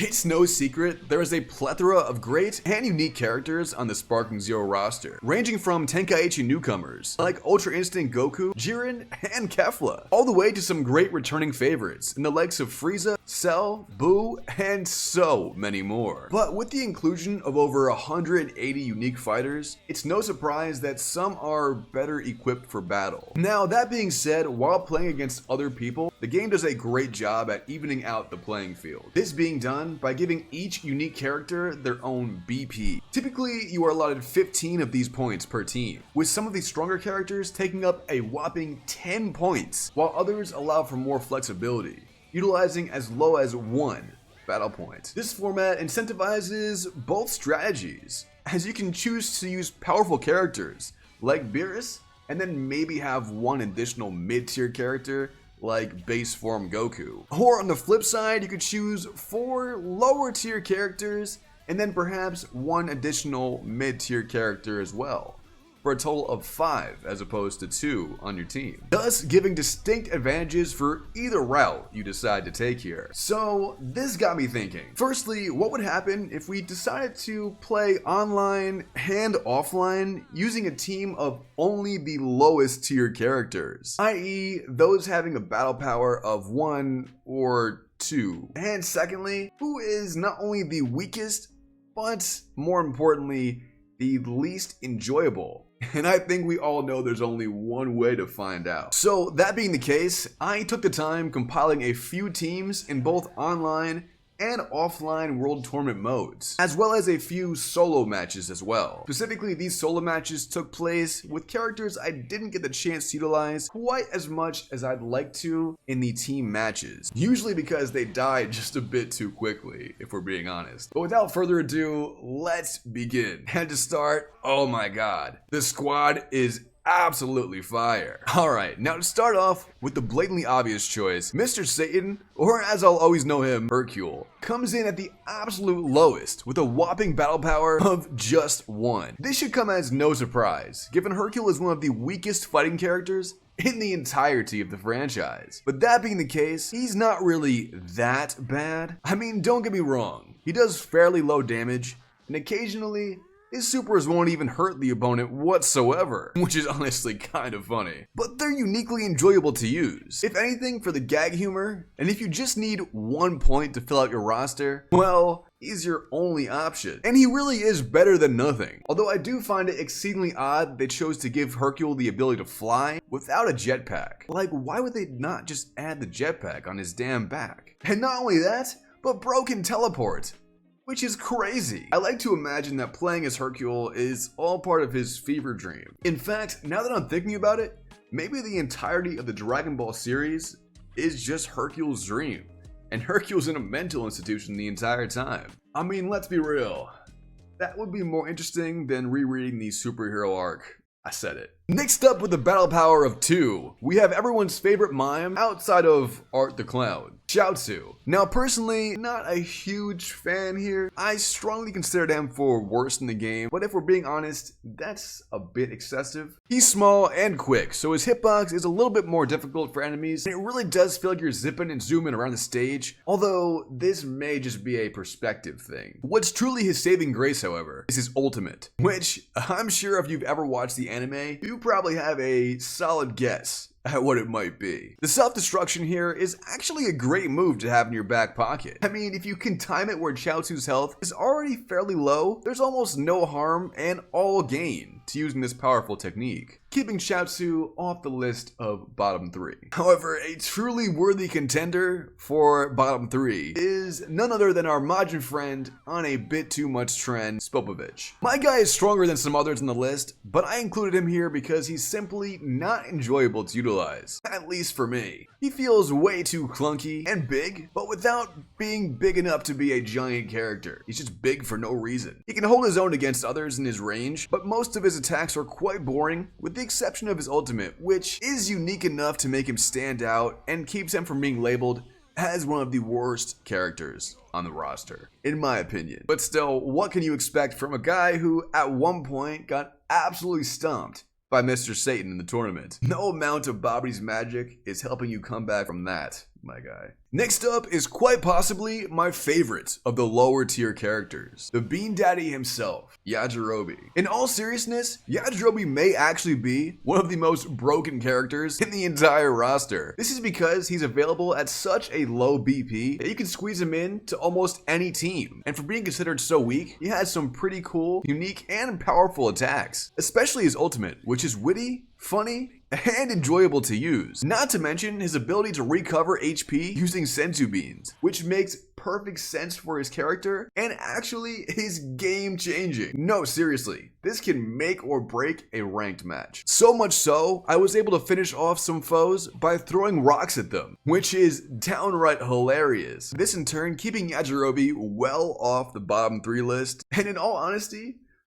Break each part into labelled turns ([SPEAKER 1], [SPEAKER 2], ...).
[SPEAKER 1] It's no secret, there is a plethora of great and unique characters on the SparkingZero roster, ranging from Tenkaichi newcomers like Ultra Instinct Goku, Jiren, and Kefla, all the way to some great returning favorites in the likes of Frieza, Cell, Boo, and so many more. But with the inclusion of over 180 unique fighters, it's no surprise that some are better equipped for battle. Now, that being said, while playing against other people, the game does a great job at evening out the playing field. This being done by giving each unique character their own BP. Typically, you are allotted 15 of these points per team, with some of these stronger characters taking up a whopping 10 points, while others allow for more flexibility, utilizing as low as 1 battle point. This format incentivizes both strategies, as you can choose to use powerful characters like Beerus, and then maybe have one additional mid-tier character like base form Goku. Or on the flip side, you could choose 4 lower tier characters and then perhaps 1 additional mid-tier character as well, for a total of 5 as opposed to 2 on your team, thus giving distinct advantages for either route you decide to take here. So this got me thinking. Firstly, what would happen if we decided to play online and offline using a team of only the lowest tier characters, i.e. those having a battle power of 1 or 2? And secondly, who is not only the weakest, but more importantly, the least enjoyable? And I think we all know there's only one way to find out. So that being the case, I took the time compiling a few teams in both online and offline world tournament modes, as well as a few solo matches as well. Specifically, these solo matches took place with characters I didn't get the chance to utilize quite as much as I'd like to in the team matches, usually because they died just a bit too quickly, if we're being honest. But without further ado, let's begin. And to start, oh my god, the squad is absolutely fire. Alright, now to start off with the blatantly obvious choice, Mr. Satan, or as I'll always know him, Hercule, comes in at the absolute lowest with a whopping battle power of just 1. This should come as no surprise, given Hercule is one of the weakest fighting characters in the entirety of the franchise. But that being the case, he's not really that bad. I mean, don't get me wrong, he does fairly low damage, and occasionally his supers won't even hurt the opponent whatsoever, which is honestly kind of funny. But they're uniquely enjoyable to use, if anything for the gag humor, and if you just need 1 point to fill out your roster, well, he's your only option. And he really is better than nothing. Although I do find it exceedingly odd they chose to give Hercule the ability to fly without a jetpack. Like, why would they not just add the jetpack on his damn back? And not only that, but bro can teleport, which is crazy. I like to imagine that playing as Hercule is all part of his fever dream. In fact, now that I'm thinking about it, maybe the entirety of the Dragon Ball series is just Hercule's dream, and Hercule's in a mental institution the entire time. I mean, let's be real, that would be more interesting than rereading the superhero arc. I said it. Next up, with the battle power of 2, we have everyone's favorite mime outside of Art the Clown, Chiaotzu. Now personally, not a huge fan here. I strongly consider him for worst in the game, but if we're being honest, that's a bit excessive. He's small and quick, so his hitbox is a little bit more difficult for enemies, and it really does feel like you're zipping and zooming around the stage, although this may just be a perspective thing. What's truly his saving grace, however, is his ultimate, which I'm sure if you've ever watched the anime, you probably have a solid guess at what it might be. The self-destruction here is actually a great move to have in your back pocket. I mean, if you can time it where Chiaotzu's health is already fairly low, there's almost no harm and all gain to using this powerful technique, keeping Chiaotzu off the list of bottom 3. However, a truly worthy contender for bottom 3 is none other than our Majin friend on a bit too much trend, Spopovich. My guy is stronger than some others on the list, but I included him here because he's simply not enjoyable to utilize, at least for me. He feels way too clunky and big, but without being big enough to be a giant character. He's just big for no reason. He can hold his own against others in his range, but most of his attacks are quite boring, with the exception of his ultimate, which is unique enough to make him stand out and keeps him from being labeled as one of the worst characters on the roster, in my opinion. But still, what can you expect from a guy who at one point got absolutely stomped by Mr. Satan in the tournament? No amount of Bobby's magic is helping you come back from that, my guy. Next up is quite possibly my favorite of the lower tier characters, the Bean Daddy himself, Yajirobe. In all seriousness, Yajirobe may actually be one of the most broken characters in the entire roster. This is because he's available at such a low BP that you can squeeze him in to almost any team. And for being considered so weak, he has some pretty cool, unique, and powerful attacks, especially his ultimate, which is witty, funny, and enjoyable to use. Not to mention his ability to recover HP using senzu beans, which makes perfect sense for his character and actually is game changing. No, seriously, this can make or break a ranked match. So much so, I was able to finish off some foes by throwing rocks at them, which is downright hilarious. This in turn keeping Yajirobe well off the bottom 3 list, and in all honesty,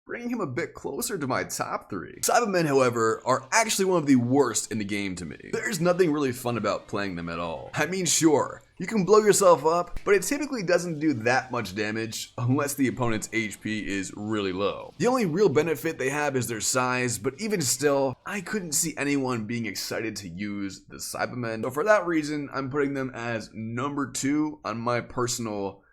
[SPEAKER 1] bringing him a bit closer to my top 3. Saibaman, however, are actually one of the worst in the game to me. There's nothing really fun about playing them at all. I mean, sure, you can blow yourself up, but it typically doesn't do that much damage unless the opponent's HP is really low. The only real benefit they have is their size, but even still, I couldn't see anyone being excited to use the Saibaman. So for that reason, I'm putting them as number 2 on my personal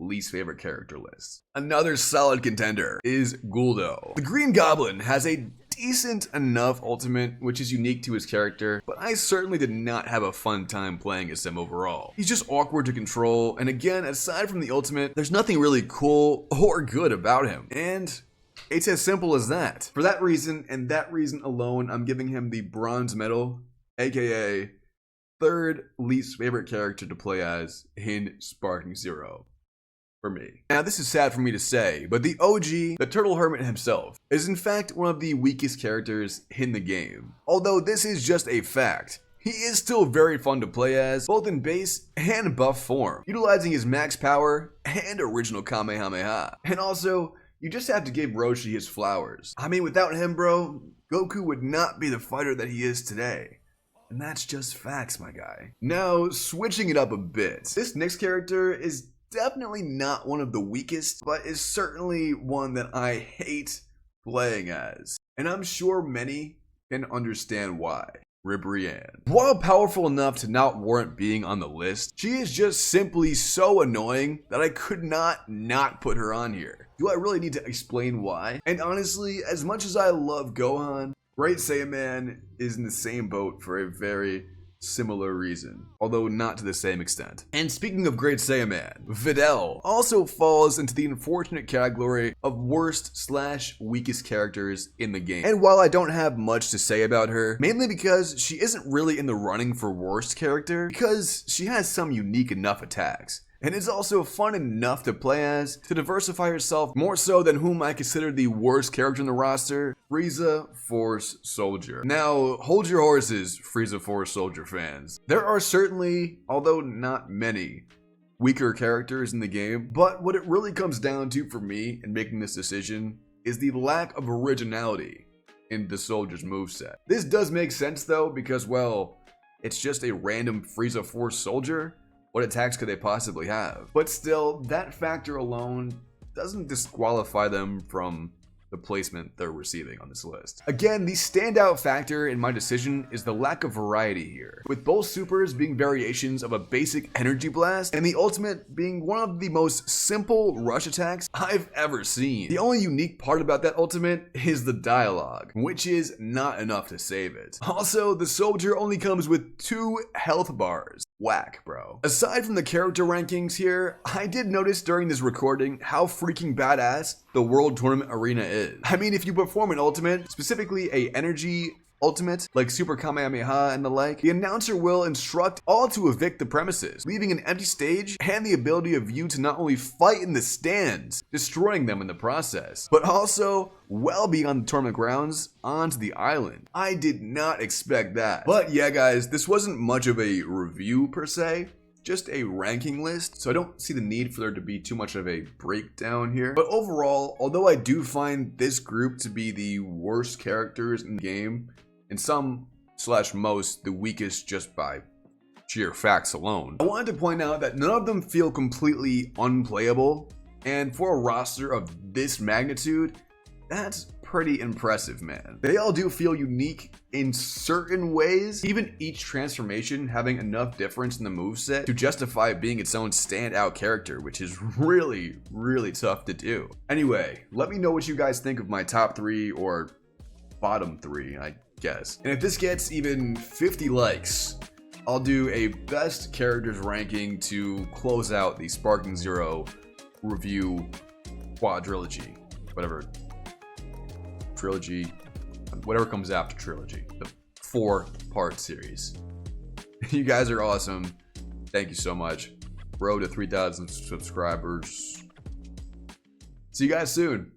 [SPEAKER 1] least favorite character list. Another solid contender is Guldo. The Green Goblin has a decent enough ultimate, which is unique to his character, but I certainly did not have a fun time playing as him overall. He's just awkward to control, and again, aside from the ultimate, there's nothing really cool or good about him. And it's as simple as that. For that reason, and that reason alone, I'm giving him the bronze medal, aka third least favorite character to play as in SparkingZero. For me. Now this is sad for me to say, but the OG, the Turtle Hermit himself, is in fact one of the weakest characters in the game. Although this is just a fact, he is still very fun to play as, both in base and buff form, utilizing his max power and original Kamehameha. And also, you just have to give Roshi his flowers. I mean, without him, bro, Goku would not be the fighter that he is today. And that's just facts, my guy. Now, switching it up a bit, this next character is definitely not one of the weakest, but is certainly one that I hate playing as. And I'm sure many can understand why. Ribrianne. While powerful enough to not warrant being on the list, she is just simply so annoying that I could not put her on here. Do I really need to explain why? And honestly, as much as I love Gohan, Great Saiyaman is in the same boat for a very similar reason, although not to the same extent. And speaking of Great Saiyaman, Videl also falls into the unfortunate category of worst/weakest characters in the game. And while I don't have much to say about her, mainly because she isn't really in the running for worst character, because she has some unique enough attacks. And is also fun enough to play as to diversify herself more so than whom I consider the worst character in the roster, Frieza Force Soldier. Now, hold your horses, Frieza Force Soldier fans. There are certainly, although not many, weaker characters in the game, but what it really comes down to for me in making this decision is the lack of originality in the Soldier's moveset. This does make sense though, because well, it's just a random Frieza Force Soldier. What attacks could they possibly have? But still, that factor alone doesn't disqualify them from the placement they're receiving on this list. Again, the standout factor in my decision is the lack of variety here, with both supers being variations of a basic energy blast and the ultimate being one of the most simple rush attacks I've ever seen. The only unique part about that ultimate is the dialogue, which is not enough to save it. Also, the soldier only comes with 2 health bars. Whack, bro. Aside from the character rankings here, I did notice during this recording how freaking badass the World Tournament Arena is. I mean, if you perform an ultimate, specifically a energy ultimate, like Super Kamehameha and the like, the announcer will instruct all to evict the premises, leaving an empty stage and the ability of you to not only fight in the stands, destroying them in the process, but also well beyond the tournament grounds onto the island. I did not expect that. But yeah guys, this wasn't much of a review per se, just a ranking list, so I don't see the need for there to be too much of a breakdown here. But overall, although I do find this group to be the worst characters in the game, and some/most the weakest just by sheer facts alone, I wanted to point out that none of them feel completely unplayable, and for a roster of this magnitude, That's pretty impressive, man. They all do feel unique in certain ways, even each transformation having enough difference in the moveset to justify being its own standout character, which is really, really tough to do. Anyway, let me know what you guys think of my top 3 or bottom 3, I guess. And if this gets even 50 likes, I'll do a best characters ranking to close out the SparkingZero review quadrilogy, whatever. Trilogy, whatever comes after trilogy, the 4-part series. You guys are awesome. Thank you so much. Road to 3,000 subscribers. See you guys soon.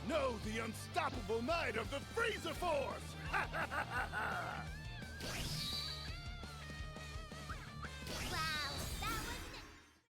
[SPEAKER 2] Know the unstoppable might of the Freezer Force!